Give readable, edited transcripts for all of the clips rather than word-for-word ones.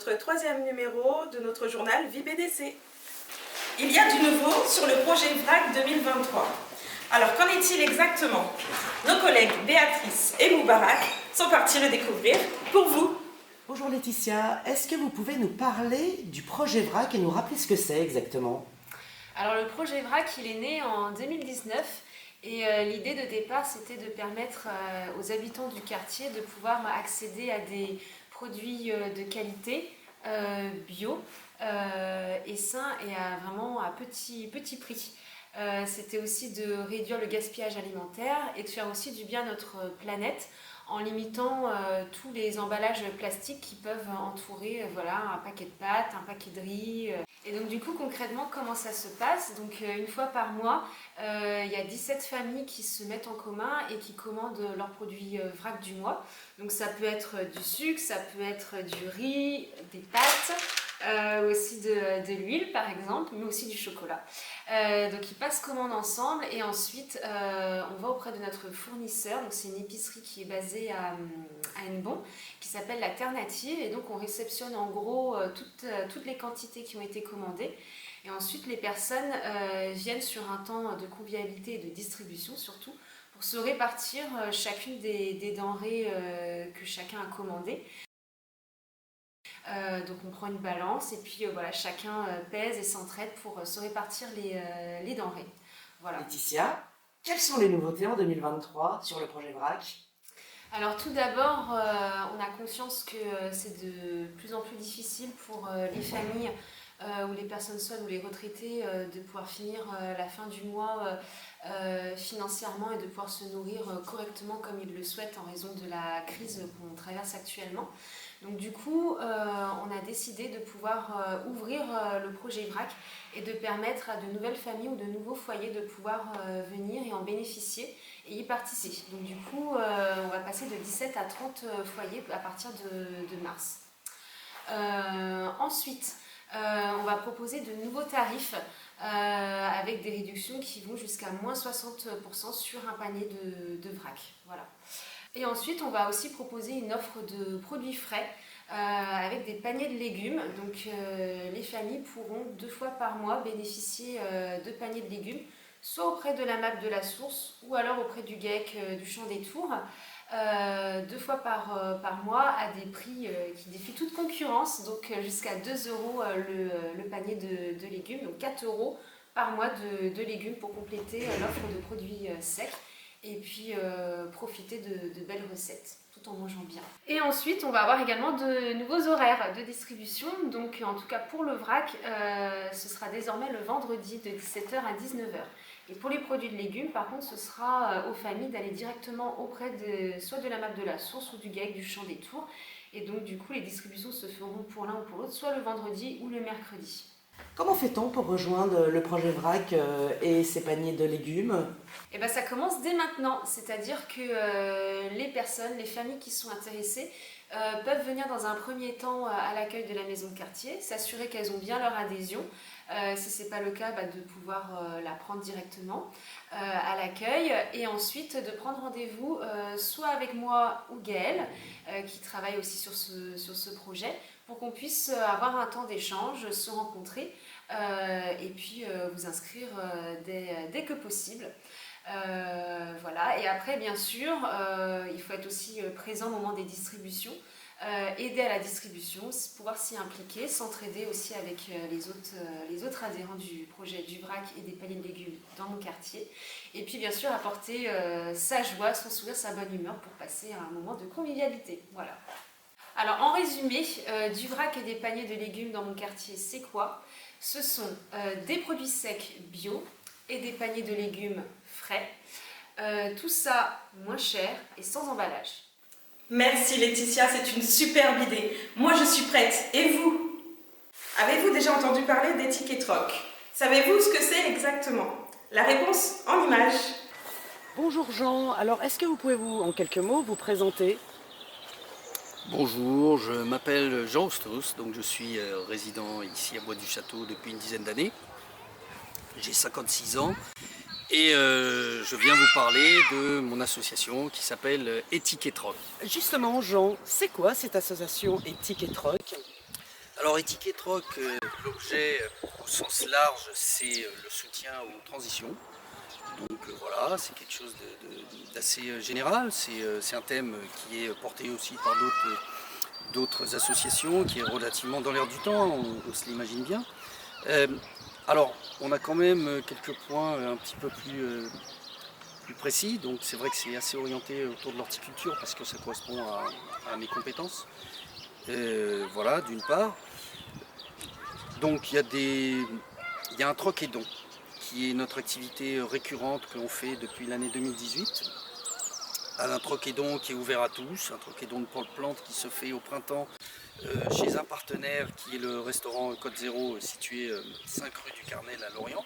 notre troisième numéro de notre journal Vie BDC. Il y a du nouveau sur le projet VRAC 2023. Alors qu'en est-il exactement? Nos collègues Béatrice et Moubarak sont partis le découvrir pour vous. Bonjour Laetitia, est-ce que vous pouvez nous parler du projet VRAC et nous rappeler ce que c'est exactement? Alors le projet VRAC, il est né en 2019 et l'idée de départ c'était de permettre aux habitants du quartier de pouvoir accéder à des produits de qualité bio et sains et vraiment à petit prix. C'était aussi de réduire le gaspillage alimentaire et de faire aussi du bien à notre planète en limitant tous les emballages plastiques qui peuvent entourer un paquet de pâtes, un paquet de riz. Et donc du coup concrètement comment ça se passe? Donc une fois par mois, il y a 17 familles qui se mettent en commun et qui commandent leurs produits VRAC du mois. Donc ça peut être du sucre, ça peut être du riz, des pâtes, aussi de l'huile par exemple, mais aussi du chocolat. Donc ils passent commande ensemble et ensuite on va auprès de notre fournisseur. Donc c'est une épicerie qui est basée à Hennebont qui s'appelle l'Alternative et donc on réceptionne en gros toutes les quantités qui ont été commandées et ensuite les personnes viennent sur un temps de convivialité et de distribution surtout pour se répartir chacune des denrées que chacun a commandées. Donc on prend une balance et puis chacun pèse et s'entraide pour se répartir les denrées. Voilà. Laetitia, quelles sont les nouveautés en 2023 sur le projet VRAC? Alors tout d'abord, on a conscience que c'est de plus en plus difficile pour les familles ou les personnes seules ou les retraités de pouvoir finir la fin du mois financièrement et de pouvoir se nourrir correctement comme ils le souhaitent en raison de la crise qu'on traverse actuellement. Donc du coup, on a décidé de pouvoir ouvrir le projet VRAC et de permettre à de nouvelles familles ou de nouveaux foyers de pouvoir venir et en bénéficier et y participer. Donc du coup, on va passer de 17 à 30 foyers à partir de mars. Ensuite, on va proposer de nouveaux tarifs avec des réductions qui vont jusqu'à moins 60% sur un panier de vrac. Voilà. Et ensuite, on va aussi proposer une offre de produits frais avec des paniers de légumes. Donc les familles pourront 2 fois par mois bénéficier de paniers de légumes, soit auprès de la MAP de la Source ou alors auprès du GAEC du Champ des Tours. 2 fois par mois à des prix qui défient toute concurrence, donc jusqu'à 2 € le panier de légumes, donc 4 € par mois de légumes pour compléter l'offre de produits secs et puis profiter de belles recettes tout en mangeant bien. Et ensuite on va avoir également de nouveaux horaires de distribution, donc en tout cas pour le VRAC ce sera désormais le vendredi de 17 h à 19 h. Et pour les produits de légumes, par contre, ce sera aux familles d'aller directement auprès soit de la MAP de la Source ou du GAEC du Champ des Tours. Et donc, du coup, les distributions se feront pour l'un ou pour l'autre, soit le vendredi ou le mercredi. Comment fait-on pour rejoindre le projet VRAC et ses paniers de légumes? Et bien, ça commence dès maintenant, c'est-à-dire que les personnes, les familles qui sont intéressées peuvent venir dans un premier temps à l'accueil de la maison de quartier, s'assurer qu'elles ont bien leur adhésion. Si ce n'est pas le cas, de pouvoir la prendre directement à l'accueil et ensuite de prendre rendez-vous soit avec moi ou Gaëlle qui travaille aussi sur ce projet pour qu'on puisse avoir un temps d'échange, se rencontrer et puis vous inscrire dès que possible. Voilà. Et après bien sûr il faut être aussi présent au moment des distributions, aider à la distribution, pouvoir s'y impliquer, s'entraider aussi avec les autres adhérents du projet du VRAC et des paniers de légumes dans mon quartier et puis bien sûr apporter sa joie, son sourire, sa bonne humeur pour passer un moment de convivialité. Voilà. Alors en résumé, du VRAC et des paniers de légumes dans mon quartier, c'est quoi? Ce sont des produits secs bio et des paniers de légumes frais. Tout ça moins cher et sans emballage. Merci Laetitia, c'est une superbe idée. Moi je suis prête, et vous? Avez-vous déjà entendu parler des tickets troc? Savez-vous ce que c'est exactement? La réponse en images. Bonjour Jean, alors est-ce que vous pouvez en quelques mots vous présenter? Bonjour, je m'appelle Jean Ostros, donc je suis résident ici à Bois du Château depuis une dizaine d'années. J'ai 56 ans et je viens vous parler de mon association qui s'appelle Éthique et Troc. Justement Jean, c'est quoi cette association Éthique et Troc? Alors Étiquette Rock, l'objet au sens large, c'est le soutien aux transitions. Donc voilà, c'est quelque chose d'assez général. C'est un thème qui est porté aussi par d'autres associations, qui est relativement dans l'air du temps, on se l'imagine bien. Alors, on a quand même quelques points un petit peu plus précis. Donc c'est vrai que c'est assez orienté autour de l'horticulture parce que ça correspond à mes compétences. Voilà, d'une part. Donc il y a un troc et don qui est notre activité récurrente que l'on fait depuis l'année 2018. Un troc et don qui est ouvert à tous, un troc et don de plantes qui se fait au printemps chez un partenaire qui est le restaurant Côte Zéro situé 5 rue du Carnel à Lorient.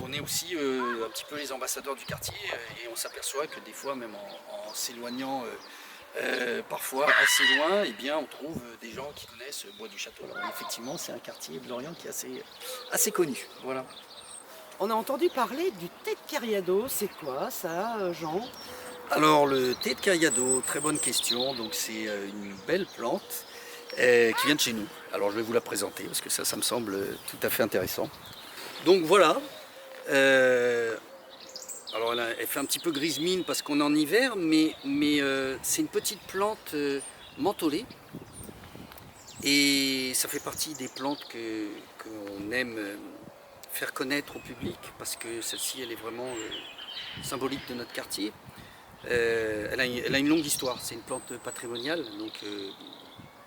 On est aussi un petit peu les ambassadeurs du quartier et on s'aperçoit que des fois, même en s'éloignant parfois assez loin, eh bien, on trouve des gens qui connaissent Bois du Château. Alors, effectivement, c'est un quartier de Lorient qui est assez connu. Voilà. On a entendu parler du thé de Cariado. C'est quoi ça, Jean? Alors le thé de Cariado, très bonne question. Donc c'est une belle plante qui vient de chez nous. Alors je vais vous la présenter parce que ça me semble tout à fait intéressant. Donc voilà. Alors elle fait un petit peu grise mine parce qu'on est en hiver, mais c'est une petite plante mentholée. Et ça fait partie des plantes qu'on aime faire connaître au public parce que celle-ci elle est vraiment symbolique de notre quartier. Elle a une longue histoire, c'est une plante patrimoniale, donc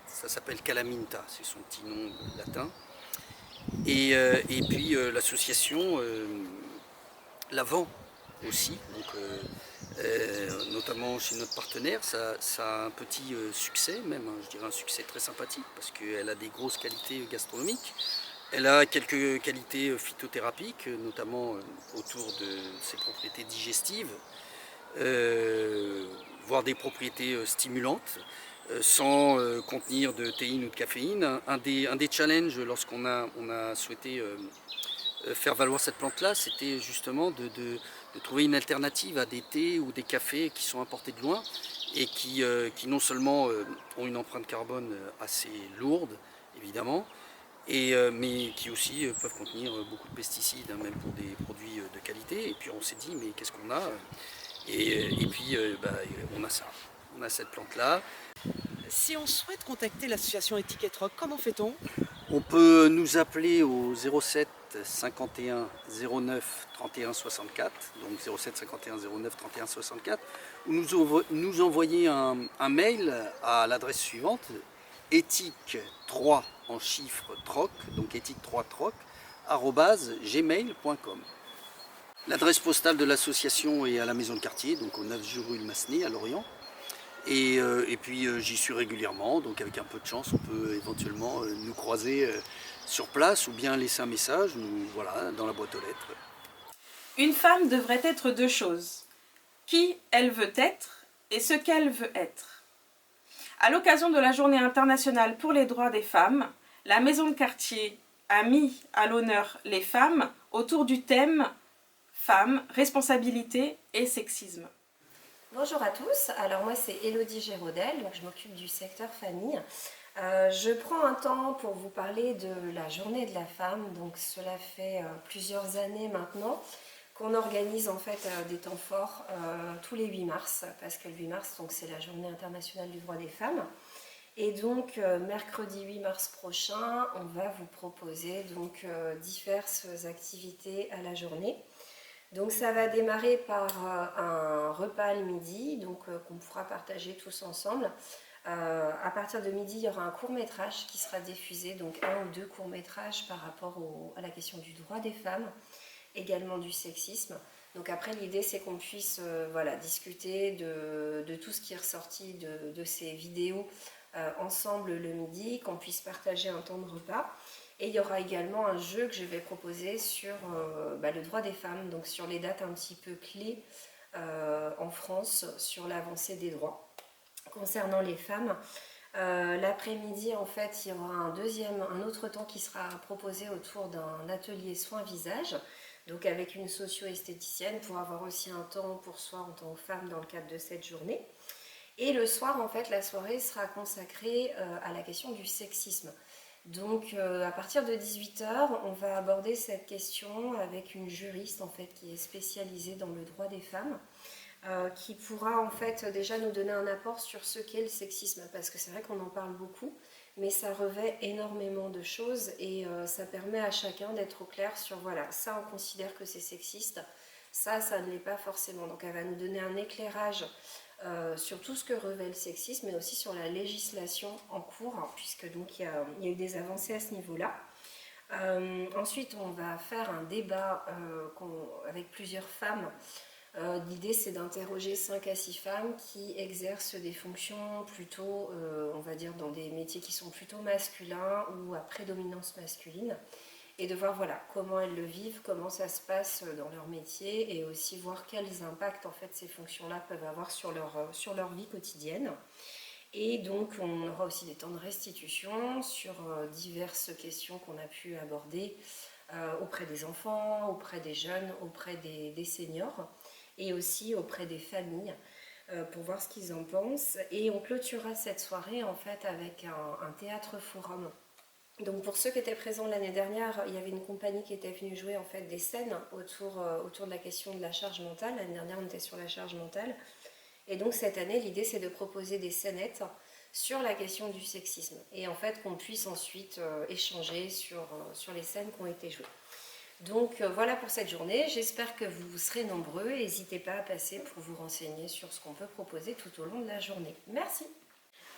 ça s'appelle Calaminta, c'est son petit nom latin. Et puis l'association la vend aussi, donc, notamment chez notre partenaire, ça a un petit succès même, hein, je dirais un succès très sympathique parce qu'elle a des grosses qualités gastronomiques. Elle a quelques qualités phytothérapiques, notamment autour de ses propriétés digestives. Voire des propriétés stimulantes sans contenir de théine ou de caféine. Un des challenges lorsqu'on a souhaité faire valoir cette plante-là, c'était justement de trouver une alternative à des thés ou des cafés qui sont importés de loin et qui non seulement ont une empreinte carbone assez lourde, évidemment, mais qui aussi peuvent contenir beaucoup de pesticides, hein, même pour des produits de qualité. Et puis on s'est dit, mais qu'est-ce qu'on a? Et puis on a cette plante-là. Si on souhaite contacter l'association Étiquette Rock, comment fait-on? On peut nous appeler au 07 51 09 31 64, donc 07 51 09 31 64, ou nous envoyer un mail à l'adresse suivante, éthique 3 en chiffres troc, donc éthique 3 troc, @gmail.com. L'adresse postale de l'association est à la maison de quartier, donc au 9 rue de Massenet à Lorient. Et puis j'y suis régulièrement, donc avec un peu de chance, on peut éventuellement nous croiser sur place ou bien laisser un message, voilà, dans la boîte aux lettres. Une femme devrait être deux choses, qui elle veut être et ce qu'elle veut être. À l'occasion de la Journée internationale pour les droits des femmes, la maison de quartier a mis à l'honneur les femmes autour du thème femmes, responsabilité et sexisme. Bonjour à tous, alors moi c'est Élodie Géraudel, donc je m'occupe du secteur famille. Je prends un temps pour vous parler de la journée de la femme, donc cela fait plusieurs années maintenant qu'on organise en fait des temps forts tous les 8 mars, parce que le 8 mars c'est la journée internationale du droit des femmes. Et donc mercredi 8 mars prochain, on va vous proposer donc diverses activités à la journée. Donc ça va démarrer par un repas le midi, donc qu'on pourra partager tous ensemble. À partir de midi, il y aura un court-métrage qui sera diffusé, donc 1 ou 2 courts-métrages par rapport à la question du droit des femmes, également du sexisme. Donc après, l'idée c'est qu'on puisse discuter de tout ce qui est ressorti de ces vidéos ensemble le midi, qu'on puisse partager un temps de repas. Et il y aura également un jeu que je vais proposer sur le droit des femmes, donc sur les dates un petit peu clés en France, sur l'avancée des droits. Concernant les femmes, l'après-midi, en fait, il y aura un autre temps qui sera proposé autour d'un atelier soins visage, donc avec une socio-esthéticienne pour avoir aussi un temps pour soi en tant que femme dans le cadre de cette journée. Et le soir, en fait, la soirée sera consacrée à la question du sexisme. Donc à partir de 18 h, on va aborder cette question avec une juriste en fait qui est spécialisée dans le droit des femmes, qui pourra en fait déjà nous donner un apport sur ce qu'est le sexisme, parce que c'est vrai qu'on en parle beaucoup, mais ça revêt énormément de choses et ça permet à chacun d'être au clair sur voilà, ça on considère que c'est sexiste, ça ne l'est pas forcément. Donc elle va nous donner un éclairage sur tout ce que revêt le sexisme, mais aussi sur la législation en cours, hein, puisque donc il y a eu des avancées à ce niveau-là. Ensuite, on va faire un débat avec plusieurs femmes. L'idée, c'est d'interroger 5 à 6 femmes qui exercent des fonctions plutôt, on va dire, dans des métiers qui sont plutôt masculins ou à prédominance masculine, et de voir voilà, comment elles le vivent, comment ça se passe dans leur métier, et aussi voir quels impacts en fait, ces fonctions-là peuvent avoir sur leur vie quotidienne. Et donc on aura aussi des temps de restitution sur diverses questions qu'on a pu aborder auprès des enfants, auprès des jeunes, auprès des seniors, et aussi auprès des familles, pour voir ce qu'ils en pensent. Et on clôturera cette soirée en fait avec un théâtre forum. Donc pour ceux qui étaient présents l'année dernière, il y avait une compagnie qui était venue jouer en fait des scènes autour de la question de la charge mentale. L'année dernière, on était sur la charge mentale. Et donc cette année, l'idée c'est de proposer des scénettes sur la question du sexisme. Et en fait qu'on puisse ensuite échanger sur les scènes qui ont été jouées. Donc voilà pour cette journée. J'espère que vous serez nombreux. N'hésitez pas à passer pour vous renseigner sur ce qu'on peut proposer tout au long de la journée. Merci.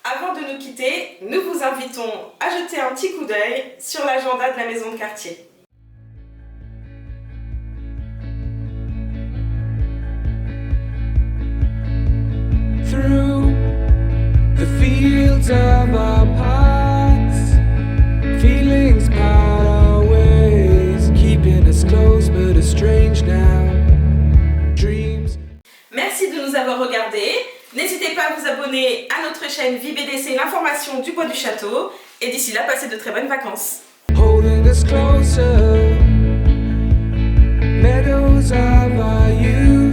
Avant de nous quitter, nous vous invitons à jeter un petit coup d'œil sur l'agenda de la maison de quartier. Through the fields of our paths, feelings part our ways, keeping us close but estranged now. Dreams. Merci de nous avoir regardés. N'hésitez pas à vous abonner à notre chaîne VBDC, l'information du Bois du Château. Et d'ici là, passez de très bonnes vacances. Holding us closer, meadows of our youth.